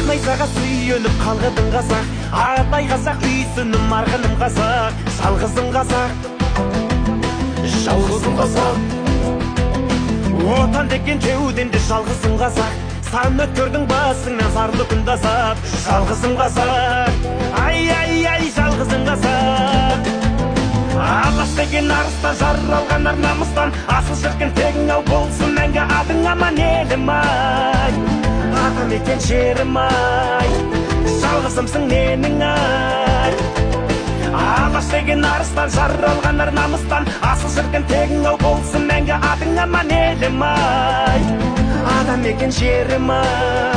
найзаға сүйеніп қалғыдың қазақ, атай қазақ, үйсінім арғыным қазақ, жалғызым қазақ, жалғызым қазақ. Отан деген кеудемде жалғызым қазақ, сан өткөрдің басыңнан зарлы күн тасап, жалғызым қазақ, ай, жалғызым қазақ. Алаш деген арыстан, жаралған ар намыстан, асыл шіркін тегің ау болсын мәңгі адың аман елім ай, атам екен жерім ай, жалғызымсың менің ай. Алаш деген арыстан, жаралған ар намыстан, асыл шіркін тегің ау болсын мәңгі адың аман елім ай, адам екен жерім ай.